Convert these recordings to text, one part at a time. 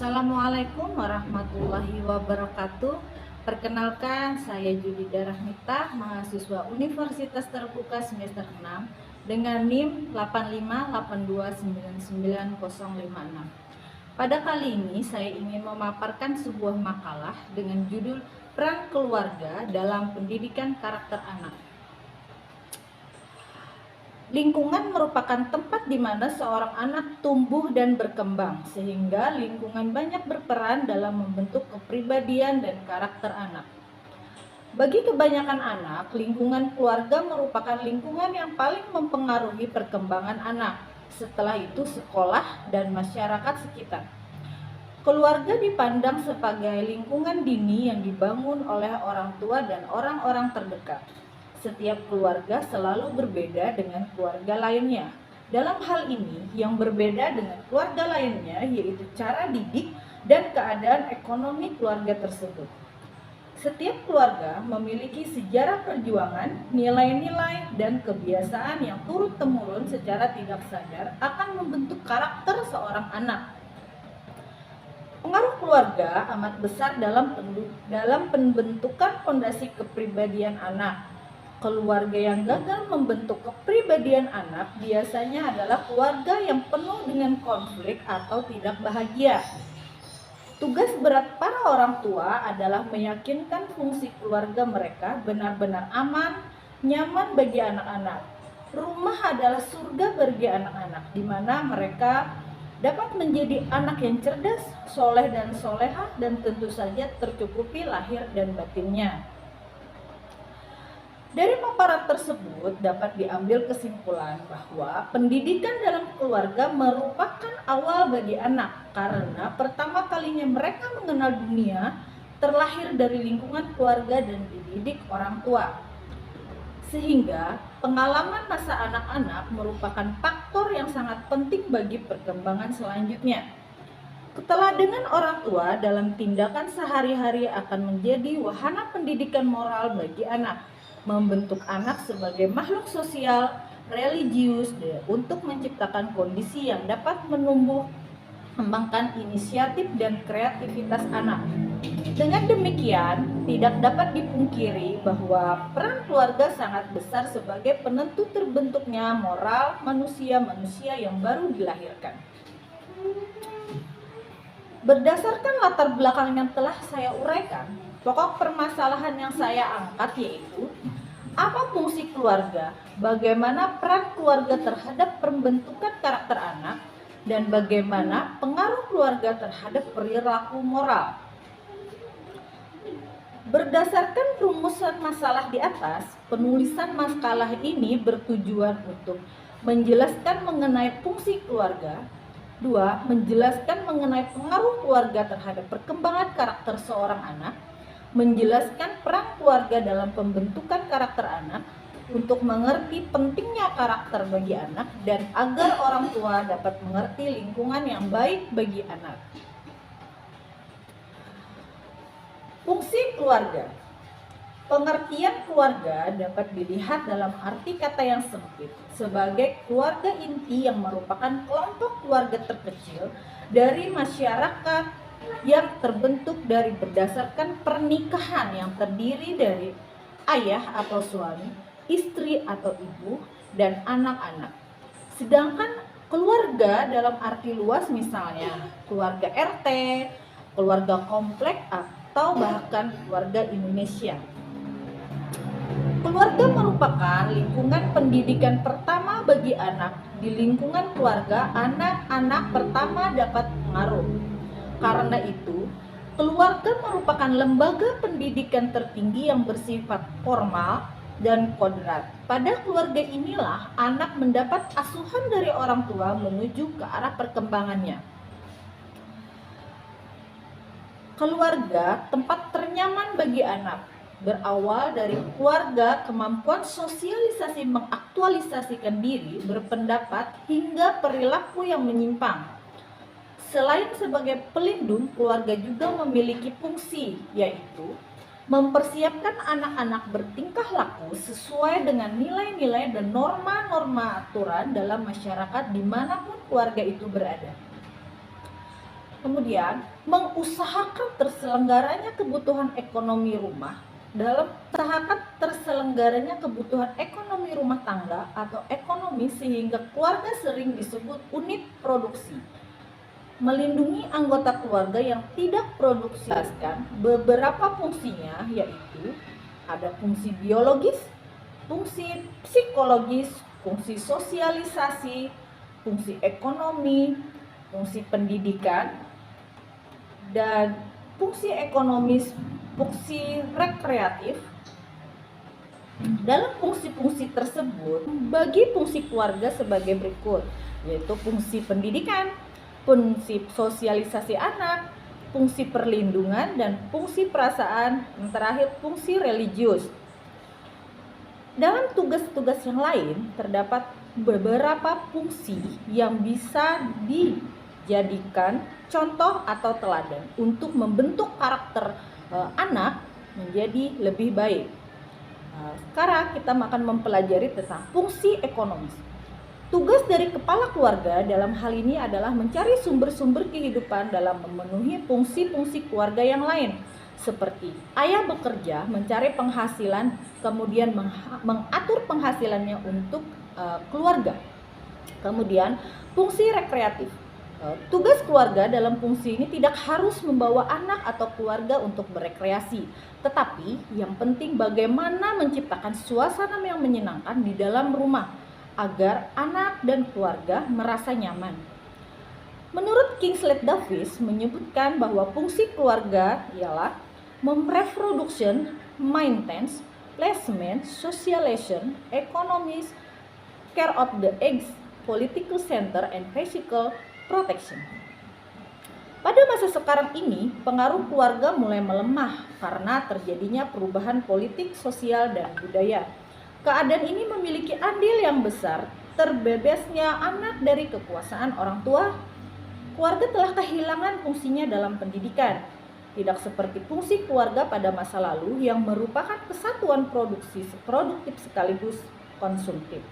Assalamualaikum warahmatullahi wabarakatuh. Perkenalkan, saya Julida Rahmita, mahasiswa Universitas Terbuka semester 6 dengan NIM 858299056. Pada kali ini saya ingin memaparkan sebuah makalah dengan judul Peran Keluarga dalam Pendidikan Karakter Anak. Lingkungan merupakan tempat di mana seorang anak tumbuh dan berkembang, sehingga lingkungan banyak berperan dalam membentuk kepribadian dan karakter anak. Bagi kebanyakan anak, lingkungan keluarga merupakan lingkungan yang paling mempengaruhi perkembangan anak. Setelah itu, sekolah dan masyarakat sekitar. Keluarga dipandang sebagai lingkungan dini yang dibangun oleh orang tua dan orang-orang terdekat. Setiap keluarga selalu berbeda dengan keluarga lainnya. Dalam hal ini, yang berbeda dengan keluarga lainnya yaitu cara didik dan keadaan ekonomi keluarga tersebut. Setiap keluarga memiliki sejarah perjuangan, nilai-nilai, dan kebiasaan yang turun-temurun secara tidak sadar akan membentuk karakter seorang anak. Pengaruh keluarga amat besar dalam pembentukan fondasi kepribadian anak. Keluarga yang gagal membentuk kepribadian anak biasanya adalah keluarga yang penuh dengan konflik atau tidak bahagia. Tugas berat para orang tua adalah meyakinkan fungsi keluarga mereka benar-benar aman, nyaman bagi anak-anak. Rumah adalah surga bagi anak-anak, di mana mereka dapat menjadi anak yang cerdas, soleh dan solehah, dan tentu saja tercukupi lahir dan batinnya. Dari paparan tersebut dapat diambil kesimpulan bahwa pendidikan dalam keluarga merupakan awal bagi anak karena pertama kalinya mereka mengenal dunia terlahir dari lingkungan keluarga dan dididik orang tua. Sehingga pengalaman masa anak-anak merupakan faktor yang sangat penting bagi perkembangan selanjutnya. Keteladangan orang tua dalam tindakan sehari-hari akan menjadi wahana pendidikan moral bagi anak. Membentuk anak sebagai makhluk sosial, religius, untuk menciptakan kondisi yang dapat menumbuh kembangkan inisiatif dan kreativitas anak. Dengan demikian, tidak dapat dipungkiri bahwa peran keluarga sangat besar sebagai penentu terbentuknya moral manusia-manusia yang baru dilahirkan. Berdasarkan latar belakang yang telah saya uraikan, pokok permasalahan yang saya angkat yaitu apa fungsi keluarga, bagaimana peran keluarga terhadap pembentukan karakter anak, dan bagaimana pengaruh keluarga terhadap perilaku moral. Berdasarkan rumusan masalah di atas, penulisan makalah ini bertujuan untuk menjelaskan mengenai fungsi keluarga, 2. Menjelaskan mengenai pengaruh keluarga terhadap perkembangan karakter seorang anak, menjelaskan peran keluarga dalam pembentukan karakter anak untuk mengerti pentingnya karakter bagi anak dan agar orang tua dapat mengerti lingkungan yang baik bagi anak. Fungsi keluarga. Pengertian keluarga dapat dilihat dalam arti kata yang sempit sebagai keluarga inti yang merupakan kelompok keluarga terkecil dari masyarakat yang terbentuk dari berdasarkan pernikahan yang terdiri dari ayah atau suami, istri atau ibu, dan anak-anak. Sedangkan keluarga dalam arti luas misalnya keluarga RT, keluarga komplek, atau bahkan keluarga Indonesia. Keluarga merupakan lingkungan pendidikan pertama bagi anak. Di lingkungan keluarga, anak-anak pertama dapat pengaruh. Karena itu, keluarga merupakan lembaga pendidikan tertinggi yang bersifat formal dan kodrat. Pada keluarga inilah anak mendapat asuhan dari orang tua menuju ke arah perkembangannya. Keluarga tempat ternyaman bagi anak. Berawal dari keluarga, kemampuan sosialisasi mengaktualisasikan diri, berpendapat, hingga perilaku yang menyimpang. Selain sebagai pelindung, keluarga juga memiliki fungsi, yaitu mempersiapkan anak-anak bertingkah laku sesuai dengan nilai-nilai dan norma-norma aturan dalam masyarakat dimanapun keluarga itu berada. Kemudian, mengusahakan terselenggaranya kebutuhan ekonomi rumah. Dalam usahakan terselenggaranya kebutuhan ekonomi rumah tangga atau ekonomi sehingga keluarga sering disebut unit produksi. Melindungi anggota keluarga yang tidak produksi. Beberapa fungsinya yaitu ada fungsi biologis, fungsi psikologis, fungsi sosialisasi, fungsi ekonomi, fungsi pendidikan, dan fungsi ekonomis, fungsi rekreatif. Dalam fungsi-fungsi tersebut, bagi fungsi keluarga sebagai berikut, yaitu fungsi pendidikan, fungsi sosialisasi anak, fungsi perlindungan, dan fungsi perasaan, yang terakhir fungsi religius. Dalam tugas-tugas yang lain, terdapat beberapa fungsi yang bisa dijadikan contoh atau teladan untuk membentuk karakter anak menjadi lebih baik. Sekarang kita akan mempelajari tentang fungsi ekonomis. Tugas dari kepala keluarga dalam hal ini adalah mencari sumber-sumber kehidupan dalam memenuhi fungsi-fungsi keluarga yang lain. Seperti ayah bekerja mencari penghasilan, kemudian mengatur penghasilannya untuk keluarga. Kemudian fungsi rekreatif. Tugas keluarga dalam fungsi ini tidak harus membawa anak atau keluarga untuk berekreasi, tetapi yang penting bagaimana menciptakan suasana yang menyenangkan di dalam rumah agar anak dan keluarga merasa nyaman. Menurut Kingsley Davis menyebutkan bahwa fungsi keluarga ialah reproduction, maintenance, placement, socialization, economics, care of the eggs, political center, and physical protection. Pada masa sekarang ini, pengaruh keluarga mulai melemah karena terjadinya perubahan politik, sosial, dan budaya. Keadaan ini memiliki andil yang besar terbebasnya anak dari kekuasaan orang tua. Keluarga telah kehilangan fungsinya dalam pendidikan. Tidak seperti fungsi keluarga pada masa lalu yang merupakan kesatuan produktif sekaligus konsumtif.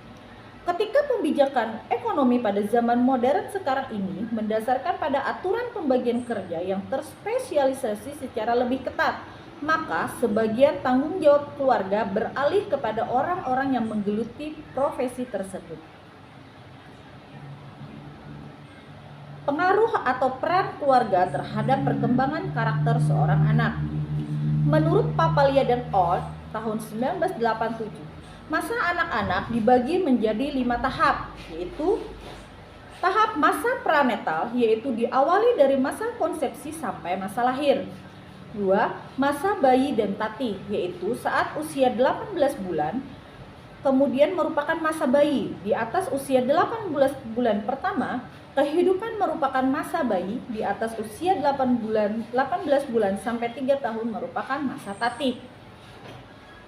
Ketika pembijakan ekonomi pada zaman modern sekarang ini mendasarkan pada aturan pembagian kerja yang terspesialisasi secara lebih ketat, maka sebagian tanggung jawab keluarga beralih kepada orang-orang yang menggeluti profesi tersebut. Pengaruh atau peran keluarga terhadap perkembangan karakter seorang anak. Menurut Papalia dan Old tahun 1987, masa anak-anak dibagi menjadi 5 tahap, yaitu tahap masa pranetal, yaitu diawali dari masa konsepsi sampai masa lahir. 2. Masa bayi dan tati, yaitu saat usia 18 bulan, kemudian merupakan masa bayi. Di atas usia 18 bulan pertama, kehidupan merupakan masa bayi. Di atas usia 18 bulan sampai 3 tahun merupakan masa tati.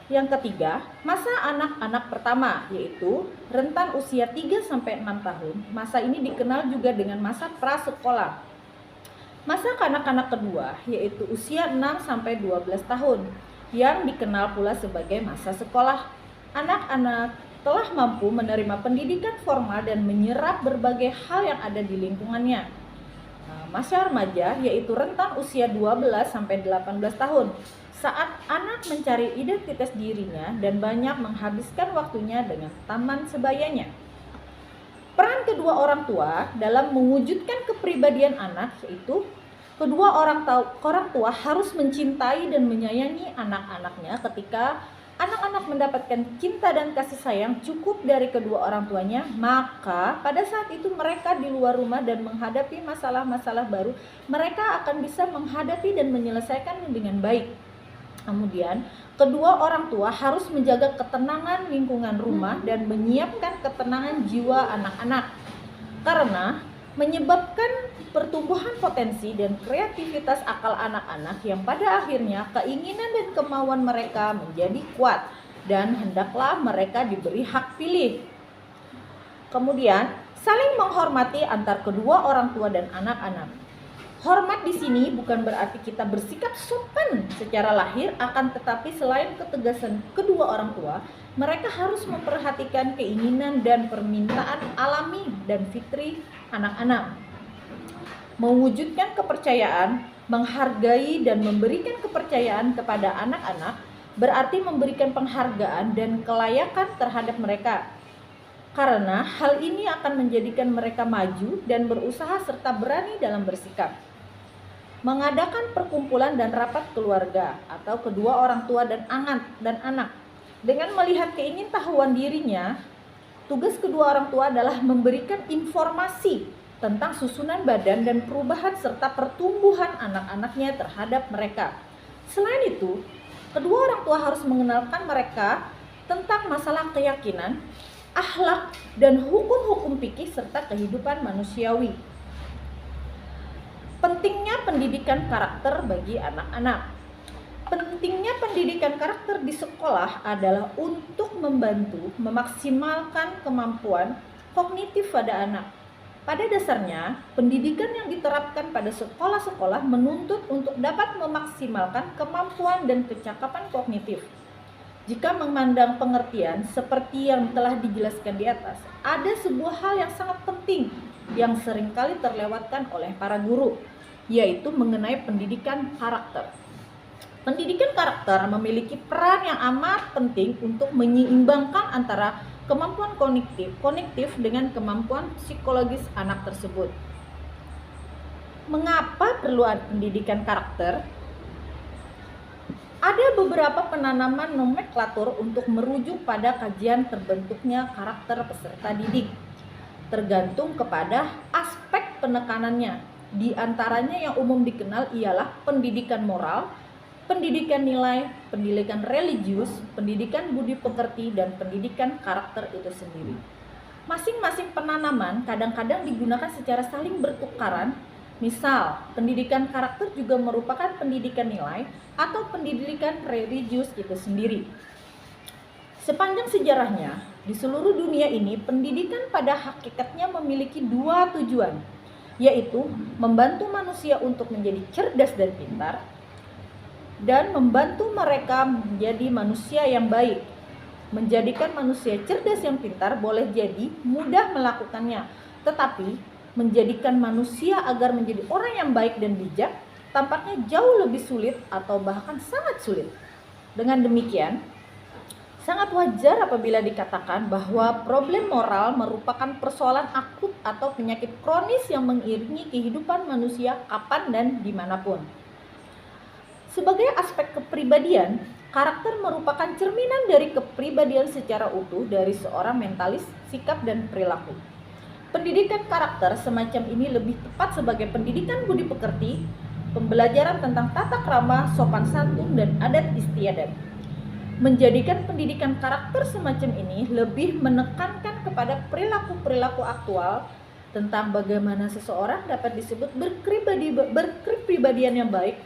Yang ketiga, masa anak-anak pertama, yaitu rentan usia 3 sampai 6 tahun. Masa ini dikenal juga dengan masa prasekolah. Masa kanak-kanak kedua, yaitu usia 6 sampai 12 tahun, yang dikenal pula sebagai masa sekolah. Anak-anak telah mampu menerima pendidikan formal dan menyerap berbagai hal yang ada di lingkungannya. Masa remaja, yaitu rentan usia 12 sampai 18 tahun. Saat anak mencari identitas dirinya dan banyak menghabiskan waktunya dengan taman sebayanya. Peran kedua orang tua dalam mewujudkan kepribadian anak yaitu kedua orang tua harus mencintai dan menyayangi anak-anaknya. Ketika anak-anak mendapatkan cinta dan kasih sayang cukup dari kedua orang tuanya, maka pada saat itu mereka di luar rumah dan menghadapi masalah-masalah baru, mereka akan bisa menghadapi dan menyelesaikannya dengan baik. Kemudian, kedua orang tua harus menjaga ketenangan lingkungan rumah dan menyiapkan ketenangan jiwa anak-anak. Karena menyebabkan pertumbuhan potensi dan kreativitas akal anak-anak yang pada akhirnya keinginan dan kemauan mereka menjadi kuat dan hendaklah mereka diberi hak pilih. Kemudian, saling menghormati antar kedua orang tua dan anak-anak. Hormat di sini bukan berarti kita bersikap sopan secara lahir, akan tetapi selain ketegasan kedua orang tua, mereka harus memperhatikan keinginan dan permintaan alami dan fitri anak-anak. mewujudkan kepercayaan, menghargai dan memberikan kepercayaan kepada anak-anak berarti memberikan penghargaan dan kelayakan terhadap mereka. Karena hal ini akan menjadikan mereka maju dan berusaha serta berani dalam bersikap. Mengadakan perkumpulan dan rapat keluarga atau kedua orang tua dan anak. Dengan melihat keingintahuan dirinya, tugas kedua orang tua adalah memberikan informasi tentang susunan badan dan perubahan serta pertumbuhan anak-anaknya terhadap mereka. Selain itu, kedua orang tua harus mengenalkan mereka tentang masalah keyakinan, akhlak, dan hukum-hukum fikih serta kehidupan manusiawi. Pentingnya pendidikan karakter bagi anak-anak. Pentingnya pendidikan karakter di sekolah adalah untuk membantu memaksimalkan kemampuan kognitif pada anak. Pada dasarnya, pendidikan yang diterapkan pada sekolah-sekolah menuntut untuk dapat memaksimalkan kemampuan dan kecakapan kognitif. Jika memandang pengertian seperti yang telah dijelaskan di atas, ada sebuah hal yang sangat penting yang seringkali terlewatkan oleh para guru, yaitu mengenai pendidikan karakter. Pendidikan karakter memiliki peran yang amat penting untuk menyeimbangkan antara kemampuan kognitif dengan kemampuan psikologis anak tersebut. Mengapa perlu pendidikan karakter? Ada beberapa penanaman nomenklatur untuk merujuk pada kajian terbentuknya karakter peserta didik, tergantung kepada aspek penekanannya. Di antaranya yang umum dikenal ialah pendidikan moral, pendidikan nilai, pendidikan religius, pendidikan budi pekerti, dan pendidikan karakter itu sendiri. Masing-masing penanaman kadang-kadang digunakan secara saling bertukaran. Misal, pendidikan karakter juga merupakan pendidikan nilai atau pendidikan religius itu sendiri. Sepanjang sejarahnya, di seluruh dunia ini, pendidikan pada hakikatnya memiliki dua tujuan, yaitu membantu manusia untuk menjadi cerdas dan pintar, dan membantu mereka menjadi manusia yang baik. Menjadikan manusia cerdas yang pintar boleh jadi mudah melakukannya, tetapi menjadikan manusia agar menjadi orang yang baik dan bijak tampaknya jauh lebih sulit atau bahkan sangat sulit. Dengan demikian, sangat wajar apabila dikatakan bahwa problem moral merupakan persoalan akut atau penyakit kronis yang mengiringi kehidupan manusia kapan dan dimanapun. Sebagai aspek kepribadian, karakter merupakan cerminan dari kepribadian secara utuh dari seorang mentalis, sikap, dan perilaku. Pendidikan karakter semacam ini lebih tepat sebagai pendidikan budi pekerti, pembelajaran tentang tata krama, sopan santun, dan adat istiadat. Menjadikan pendidikan karakter semacam ini lebih menekankan kepada perilaku-perilaku aktual tentang bagaimana seseorang dapat disebut berkepribadian yang baik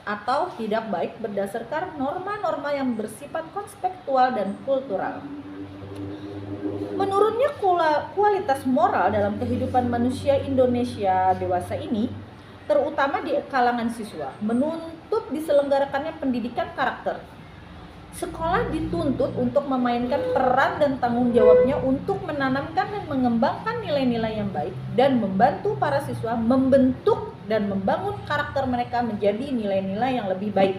atau tidak baik berdasarkan norma-norma yang bersifat konspektual dan kultural. Menurunnya kualitas moral dalam kehidupan manusia Indonesia dewasa ini, terutama di kalangan siswa, menuntut diselenggarakannya pendidikan karakter. Sekolah dituntut untuk memainkan peran dan tanggung jawabnya untuk menanamkan dan mengembangkan nilai-nilai yang baik dan membantu para siswa membentuk dan membangun karakter mereka menjadi nilai-nilai yang lebih baik.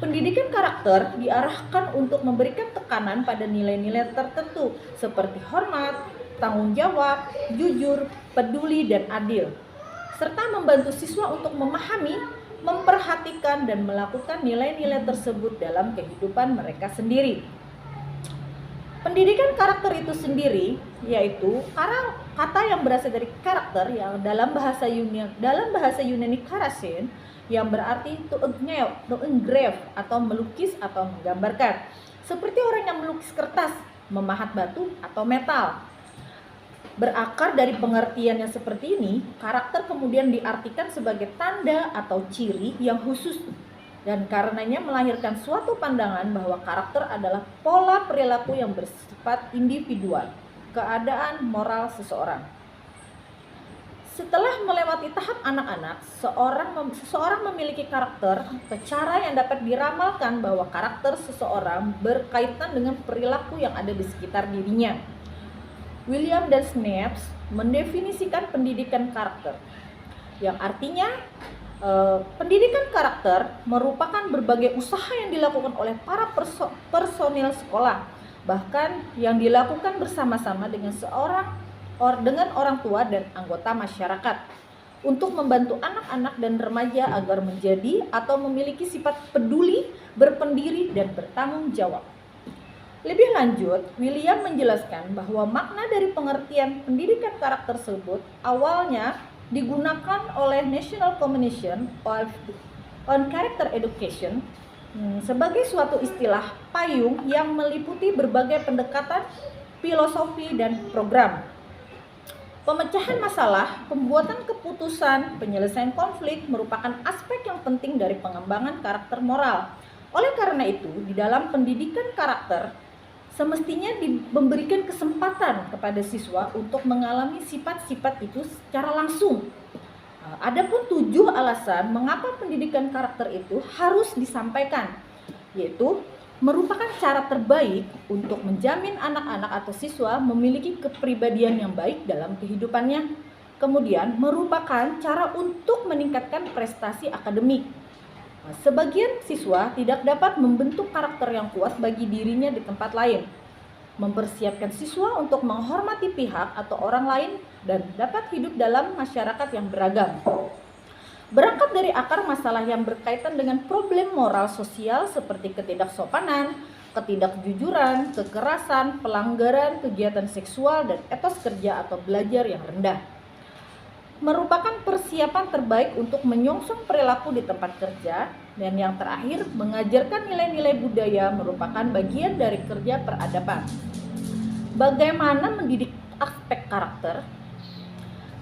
Pendidikan karakter diarahkan untuk memberikan tekanan pada nilai-nilai tertentu seperti hormat, tanggung jawab, jujur, peduli, dan adil, serta membantu siswa untuk memahami, memperhatikan, dan melakukan nilai-nilai tersebut dalam kehidupan mereka sendiri. Pendidikan karakter itu sendiri yaitu kata yang berasal dari karakter yang dalam bahasa Yunani karasin yang berarti to engrave atau melukis atau menggambarkan. Seperti orang yang melukis kertas, memahat batu atau metal. Berakar dari pengertian yang seperti ini, karakter kemudian diartikan sebagai tanda atau ciri yang khusus dan karenanya melahirkan suatu pandangan bahwa karakter adalah pola perilaku yang bersifat individual, keadaan moral seseorang. Setelah melewati tahap anak-anak, seseorang memiliki karakter, cara yang dapat diramalkan bahwa karakter seseorang berkaitan dengan perilaku yang ada di sekitar dirinya. William dan Snaps mendefinisikan pendidikan karakter. yang artinya pendidikan karakter merupakan berbagai usaha yang dilakukan oleh para personil sekolah, bahkan yang dilakukan bersama-sama dengan orang tua dan anggota masyarakat untuk membantu anak-anak dan remaja agar menjadi atau memiliki sifat peduli, berpendiri, dan bertanggung jawab. Lebih lanjut, William menjelaskan bahwa makna dari pengertian pendidikan karakter tersebut awalnya digunakan oleh National Commission on Character Education sebagai suatu istilah payung yang meliputi berbagai pendekatan, filosofi, dan program. Pemecahan masalah, pembuatan keputusan, penyelesaian konflik merupakan aspek yang penting dari pengembangan karakter moral. Oleh karena itu, di dalam pendidikan karakter, semestinya memberikan kesempatan kepada siswa untuk mengalami sifat-sifat itu secara langsung. Adapun 7 alasan mengapa pendidikan karakter itu harus disampaikan, yaitu merupakan cara terbaik untuk menjamin anak-anak atau siswa memiliki kepribadian yang baik dalam kehidupannya. Kemudian merupakan cara untuk meningkatkan prestasi akademik. Sebagian siswa tidak dapat membentuk karakter yang kuat bagi dirinya di tempat lain. Mempersiapkan siswa untuk menghormati pihak atau orang lain dan dapat hidup dalam masyarakat yang beragam. Berangkat dari akar masalah yang berkaitan dengan problem moral sosial seperti ketidaksopanan, ketidakjujuran, kekerasan, pelanggaran kegiatan seksual, dan etos kerja atau belajar yang rendah. Merupakan persiapan terbaik untuk menyongsong perilaku di tempat kerja, dan yang terakhir, mengajarkan nilai-nilai budaya merupakan bagian dari kerja peradaban. Bagaimana mendidik aspek karakter?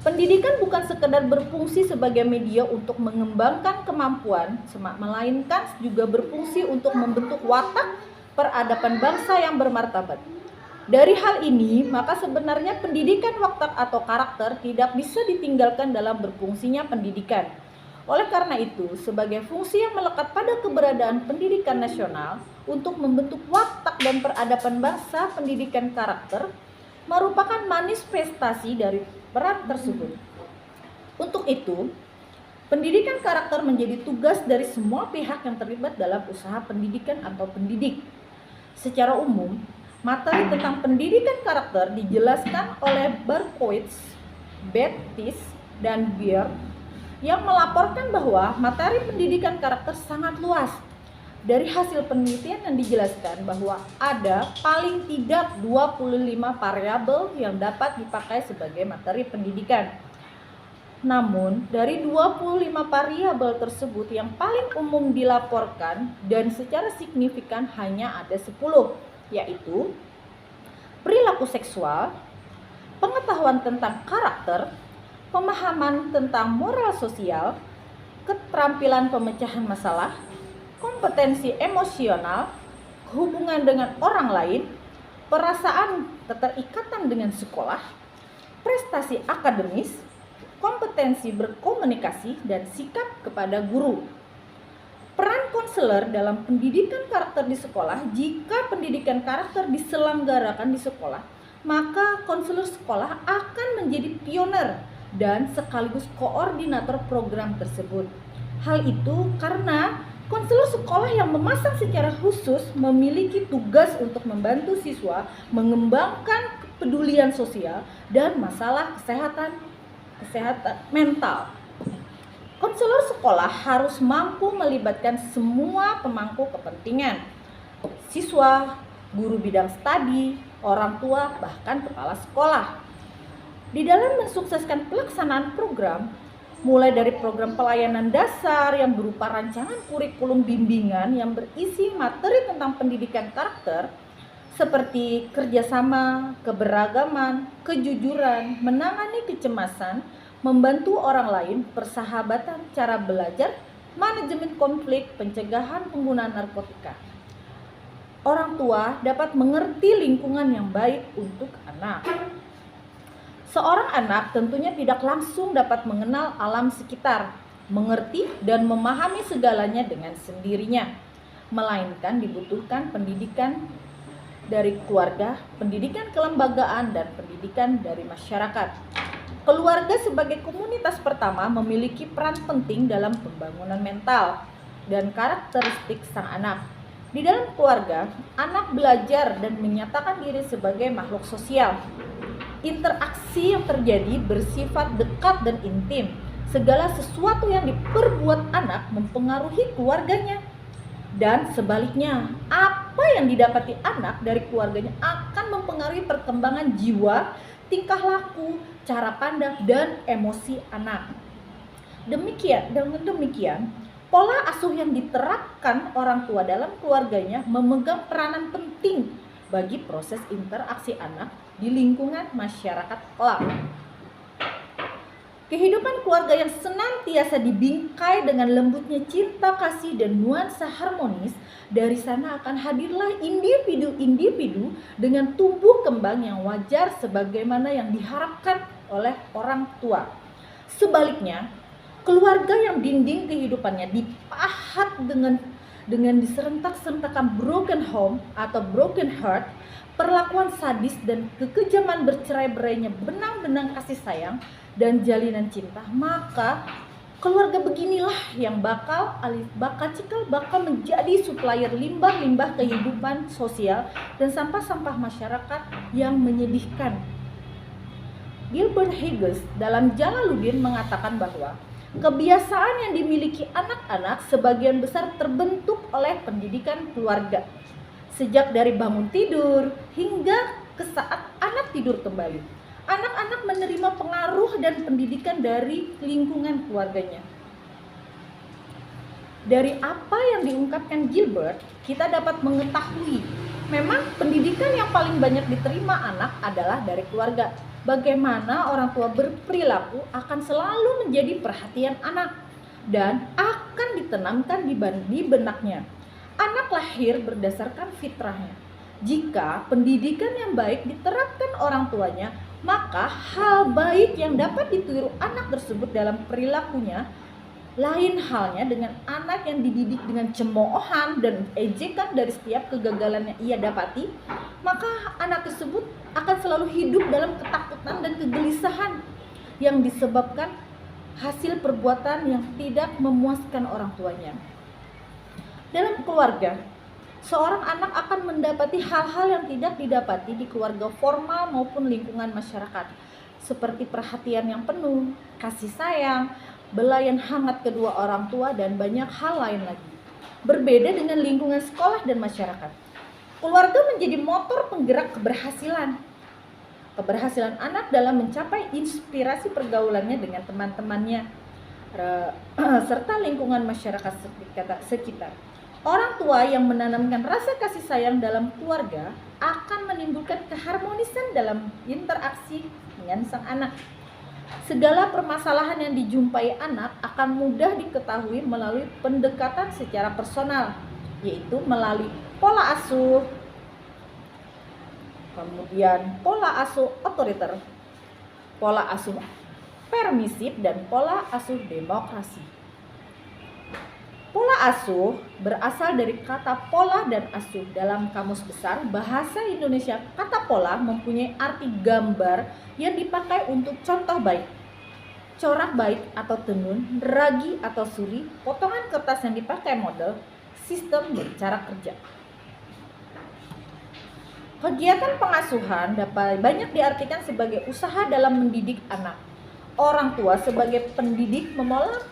Pendidikan bukan sekedar berfungsi sebagai media untuk mengembangkan kemampuan, melainkan juga berfungsi untuk membentuk watak peradaban bangsa yang bermartabat. Dari hal ini, maka sebenarnya pendidikan watak atau karakter tidak bisa ditinggalkan dalam berfungsinya pendidikan. Oleh karena itu, sebagai fungsi yang melekat pada keberadaan pendidikan nasional untuk membentuk watak dan peradaban bangsa, pendidikan karakter merupakan manifestasi dari peran tersebut. Untuk itu, pendidikan karakter menjadi tugas dari semua pihak yang terlibat dalam usaha pendidikan atau pendidik. Secara umum, materi tentang pendidikan karakter dijelaskan oleh Berkowitz, Baptist, dan Beer yang melaporkan bahwa materi pendidikan karakter sangat luas. Dari hasil penelitian yang dijelaskan bahwa ada paling tidak 25 variabel yang dapat dipakai sebagai materi pendidikan. Namun, dari 25 variabel tersebut yang paling umum dilaporkan dan secara signifikan hanya ada 10, yaitu perilaku seksual, pengetahuan tentang karakter, pemahaman tentang moral sosial, keterampilan pemecahan masalah, kompetensi emosional, hubungan dengan orang lain, perasaan keterikatan dengan sekolah, prestasi akademis, kompetensi berkomunikasi, dan sikap kepada guru. Peran konselor dalam pendidikan karakter di sekolah. Jika pendidikan karakter diselenggarakan di sekolah, maka konselor sekolah akan menjadi pioner dan sekaligus koordinator program tersebut. Hal itu karena konselor sekolah yang memasang secara khusus memiliki tugas untuk membantu siswa mengembangkan kepedulian sosial dan masalah kesehatan mental. Konselor sekolah harus mampu melibatkan semua pemangku kepentingan, siswa, guru bidang studi, orang tua, bahkan kepala sekolah. Di dalam mensukseskan pelaksanaan program, mulai dari program pelayanan dasar yang berupa rancangan kurikulum bimbingan yang berisi materi tentang pendidikan karakter, seperti kerjasama, keberagaman, kejujuran, menangani kecemasan, membantu orang lain, persahabatan, cara belajar, manajemen konflik, pencegahan penggunaan narkotika. Orang tua dapat mengerti lingkungan yang baik untuk anak. Seorang anak tentunya tidak langsung dapat mengenal alam sekitar, mengerti dan memahami segalanya dengan sendirinya, melainkan dibutuhkan pendidikan dari keluarga, pendidikan kelembagaan, dan pendidikan dari masyarakat. Keluarga sebagai komunitas pertama memiliki peran penting dalam pembangunan mental dan karakteristik sang anak. Di dalam keluarga, anak belajar dan menyatakan diri sebagai makhluk sosial. Interaksi yang terjadi bersifat dekat dan intim. Segala sesuatu yang diperbuat anak mempengaruhi keluarganya. Dan sebaliknya, apa yang didapati anak dari keluarganya akan mempengaruhi perkembangan jiwa, tingkah laku, cara pandang, dan emosi anak. Dengan demikian, pola asuh yang diterapkan orang tua dalam keluarganya memegang peranan penting bagi proses interaksi anak di lingkungan masyarakat kelak. Kehidupan keluarga yang senantiasa dibingkai dengan lembutnya cinta kasih dan nuansa harmonis, dari sana akan hadirlah individu-individu dengan tumbuh kembang yang wajar sebagaimana yang diharapkan oleh orang tua. Sebaliknya, keluarga yang dinding kehidupannya dipahat dengan diserentak-serentakan broken home atau broken heart, perlakuan sadis dan kekejaman bercerai-berainya benang-benang kasih sayang dan jalinan cinta, maka keluarga beginilah yang bakal menjadi supplier limbah-limbah kehidupan sosial dan sampah-sampah masyarakat yang menyedihkan. Gilbert Higgins dalam Jalaluddin mengatakan bahwa kebiasaan yang dimiliki anak-anak sebagian besar terbentuk oleh pendidikan keluarga, sejak dari bangun tidur hingga ke saat anak tidur kembali. Anak-anak menerima pengaruh dan pendidikan dari lingkungan keluarganya. Dari apa yang diungkapkan Gilbert, kita dapat mengetahui memang pendidikan yang paling banyak diterima anak adalah dari keluarga. Bagaimana orang tua berperilaku akan selalu menjadi perhatian anak dan akan ditanamkan di benaknya. Anak lahir berdasarkan fitrahnya. Jika pendidikan yang baik diterapkan orang tuanya, maka hal baik yang dapat ditiru anak tersebut dalam perilakunya. Lain halnya dengan anak yang dididik dengan cemoohan dan ejekan dari setiap kegagalan yang ia dapati, maka anak tersebut akan selalu hidup dalam ketakutan dan kegelisahan yang disebabkan hasil perbuatan yang tidak memuaskan orang tuanya. Dalam keluarga, seorang anak akan mendapati hal-hal yang tidak didapati di keluarga formal maupun lingkungan masyarakat, seperti perhatian yang penuh, kasih sayang, belayan hangat kedua orang tua, dan banyak hal lain lagi. Berbeda dengan lingkungan sekolah dan masyarakat, keluarga menjadi motor penggerak keberhasilan. Keberhasilan anak dalam mencapai inspirasi pergaulannya dengan teman-temannya serta lingkungan masyarakat sekitar. Orang tua yang menanamkan rasa kasih sayang dalam keluarga akan menimbulkan keharmonisan dalam interaksi dengan sang anak. Segala permasalahan yang dijumpai anak akan mudah diketahui melalui pendekatan secara personal, yaitu melalui pola asuh, kemudian pola asuh otoriter, pola asuh permisif, dan pola asuh demokrasi. Pola asuh berasal dari kata pola dan asuh. Dalam Kamus Besar Bahasa Indonesia, kata pola mempunyai arti gambar yang dipakai untuk contoh baik, corak baik atau tenun, ragi atau suri, potongan kertas yang dipakai model, sistem dan cara kerja. Kegiatan pengasuhan dapat banyak diartikan sebagai usaha dalam mendidik anak. Orang tua sebagai pendidik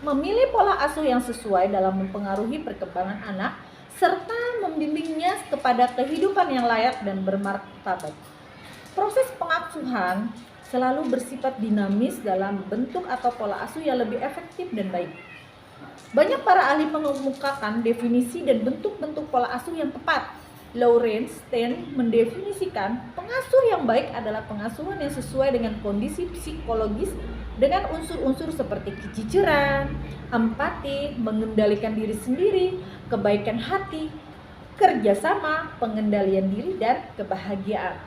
memilih pola asuh yang sesuai dalam mempengaruhi perkembangan anak serta membimbingnya kepada kehidupan yang layak dan bermartabat. Proses pengasuhan selalu bersifat dinamis dalam bentuk atau pola asuh yang lebih efektif dan baik. Banyak para ahli mengemukakan definisi dan bentuk-bentuk pola asuh yang tepat. Lawrence Stein mendefinisikan pengasuh yang baik adalah pengasuhan yang sesuai dengan kondisi psikologis dengan unsur-unsur seperti kejujuran, empati, mengendalikan diri sendiri, kebaikan hati, kerjasama, pengendalian diri, dan kebahagiaan.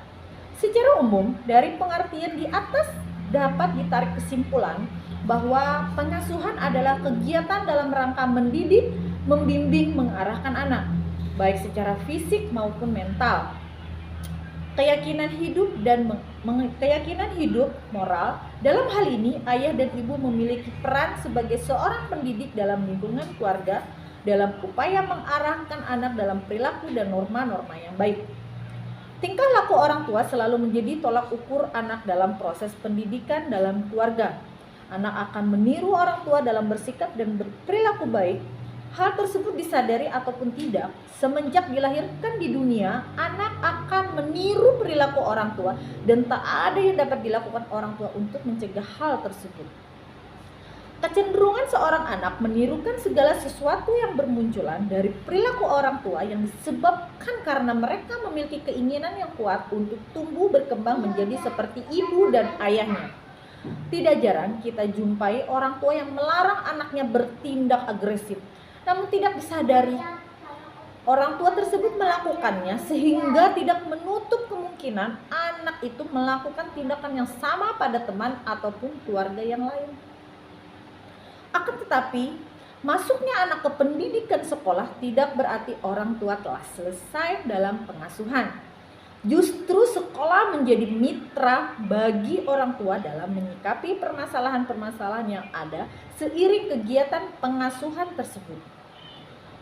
Secara umum, dari pengertian di atas dapat ditarik kesimpulan bahwa pengasuhan adalah kegiatan dalam rangka mendidik, membimbing, mengarahkan anak, baik secara fisik maupun mental, keyakinan hidup dan keyakinan hidup moral. Dalam hal ini, ayah dan ibu memiliki peran sebagai seorang pendidik dalam lingkungan keluarga dalam upaya mengarahkan anak dalam perilaku dan norma-norma yang baik. Tingkah laku orang tua selalu menjadi tolak ukur anak dalam proses pendidikan dalam keluarga. Anak akan meniru orang tua dalam bersikap dan berperilaku baik. Hal tersebut disadari ataupun tidak, semenjak dilahirkan di dunia, anak akan meniru perilaku orang tua dan tak ada yang dapat dilakukan orang tua untuk mencegah hal tersebut. Kecenderungan seorang anak menirukan segala sesuatu yang bermunculan dari perilaku orang tua yang disebabkan karena mereka memiliki keinginan yang kuat untuk tumbuh berkembang menjadi seperti ibu dan ayahnya. Tidak jarang kita jumpai orang tua yang melarang anaknya bertindak agresif, namun tidak disadari orang tua tersebut melakukannya sehingga tidak menutup kemungkinan anak itu melakukan tindakan yang sama pada teman ataupun keluarga yang lain. Akan tetapi, masuknya anak ke pendidikan sekolah tidak berarti orang tua telah selesai dalam pengasuhan. Justru sekolah menjadi mitra bagi orang tua dalam menyikapi permasalahan-permasalahan yang ada seiring kegiatan pengasuhan tersebut.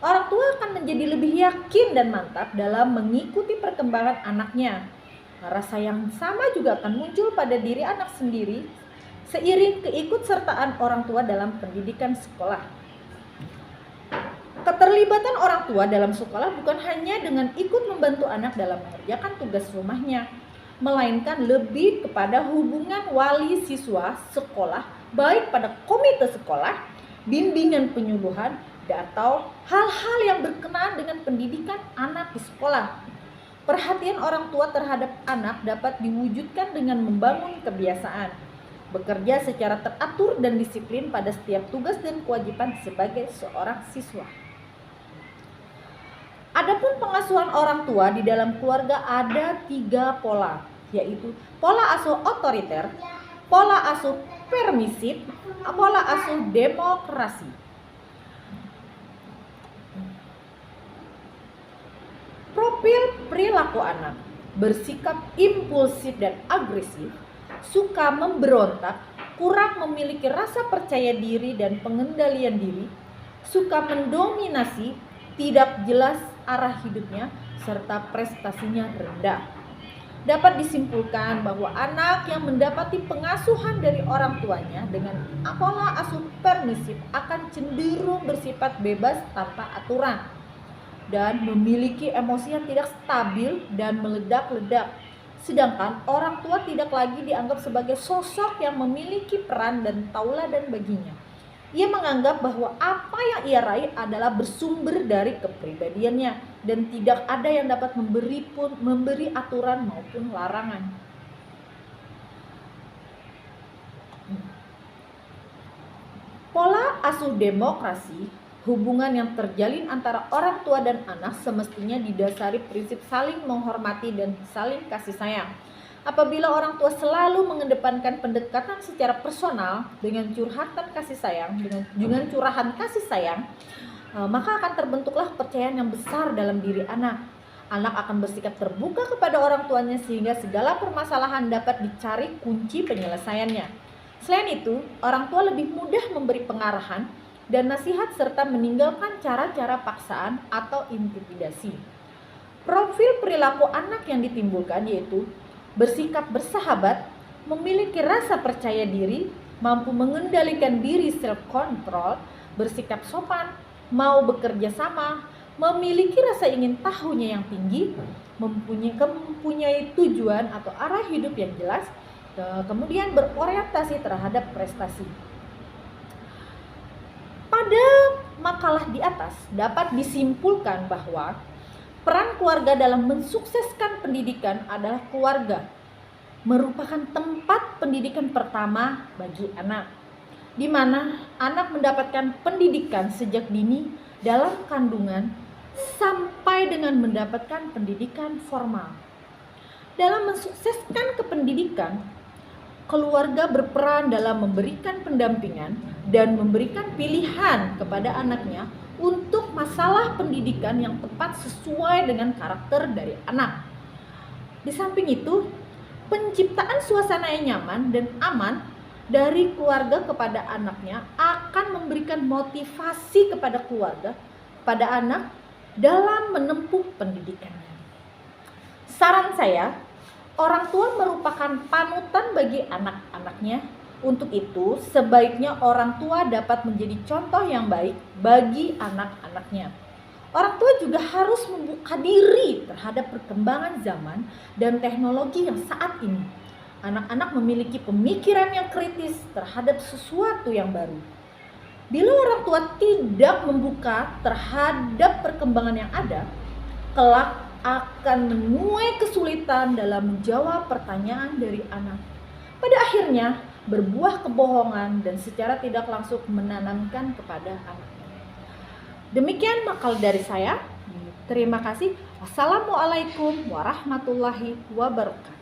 Orang tua akan menjadi lebih yakin dan mantap dalam mengikuti perkembangan anaknya. Rasa yang sama juga akan muncul pada diri anak sendiri seiring keikutsertaan orang tua dalam pendidikan sekolah. Keterlibatan orang tua dalam sekolah bukan hanya dengan ikut membantu anak dalam mengerjakan tugas rumahnya, melainkan lebih kepada hubungan wali siswa sekolah, baik pada komite sekolah, bimbingan penyuluhan, atau hal-hal yang berkenaan dengan pendidikan anak di sekolah. Perhatian orang tua terhadap anak dapat diwujudkan dengan membangun kebiasaan, bekerja secara teratur dan disiplin pada setiap tugas dan kewajiban sebagai seorang siswa. Adapun pengasuhan orang tua di dalam keluarga ada 3 pola, yaitu pola asuh otoriter, pola asuh permisif, pola asuh demokrasi. Profil perilaku anak: bersikap impulsif dan agresif, suka memberontak, kurang memiliki rasa percaya diri dan pengendalian diri, suka mendominasi, tidak jelas arah hidupnya, serta prestasinya rendah. Dapat disimpulkan bahwa anak yang mendapati pengasuhan dari orang tuanya dengan pola asuh permisif akan cenderung bersifat bebas tanpa aturan dan memiliki emosi yang tidak stabil dan meledak-ledak. Sedangkan orang tua tidak lagi dianggap sebagai sosok yang memiliki peran dan tauladan baginya. Ia menganggap bahwa apa yang ia raih adalah bersumber dari kepribadiannya dan tidak ada yang dapat memberi aturan maupun larangan. Pola asuh demokrasi, hubungan yang terjalin antara orang tua dan anak semestinya didasari prinsip saling menghormati dan saling kasih sayang. Apabila orang tua selalu mengedepankan pendekatan secara personal dengan curahan kasih sayang, maka akan terbentuklah kepercayaan yang besar dalam diri anak. Anak akan bersikap terbuka kepada orang tuanya sehingga segala permasalahan dapat dicari kunci penyelesaiannya. Selain itu, orang tua lebih mudah memberi pengarahan dan nasihat serta meninggalkan cara-cara paksaan atau intimidasi. Profil perilaku anak yang ditimbulkan yaitu bersikap bersahabat, memiliki rasa percaya diri, mampu mengendalikan diri self-control, bersikap sopan, mau bekerja sama, memiliki rasa ingin tahunya yang tinggi, mempunyai tujuan atau arah hidup yang jelas, kemudian berorientasi terhadap prestasi. Pada makalah di atas dapat disimpulkan bahwa peran keluarga dalam mensukseskan pendidikan adalah keluarga merupakan tempat pendidikan pertama bagi anak, di mana anak mendapatkan pendidikan sejak dini dalam kandungan sampai dengan mendapatkan pendidikan formal. Dalam mensukseskan kependidikan, keluarga berperan dalam memberikan pendampingan dan memberikan pilihan kepada anaknya untuk masalah pendidikan yang tepat sesuai dengan karakter dari anak. Di samping itu, penciptaan suasana yang nyaman dan aman dari keluarga kepada anaknya akan memberikan motivasi kepada keluarga, pada anak dalam menempuh pendidikannya. Saran saya, orang tua merupakan panutan bagi anak-anaknya. Untuk itu, sebaiknya orang tua dapat menjadi contoh yang baik bagi anak-anaknya. Orang tua juga harus membuka diri terhadap perkembangan zaman dan teknologi yang saat ini. Anak-anak memiliki pemikiran yang kritis terhadap sesuatu yang baru. Bila orang tua tidak membuka terhadap perkembangan yang ada, kelak akan menuai kesulitan dalam menjawab pertanyaan dari anak. Pada akhirnya berbuah kebohongan dan secara tidak langsung menanamkan kepada anaknya. Demikian makal dari saya. Terima kasih. Wassalamualaikum warahmatullahi wabarakatuh.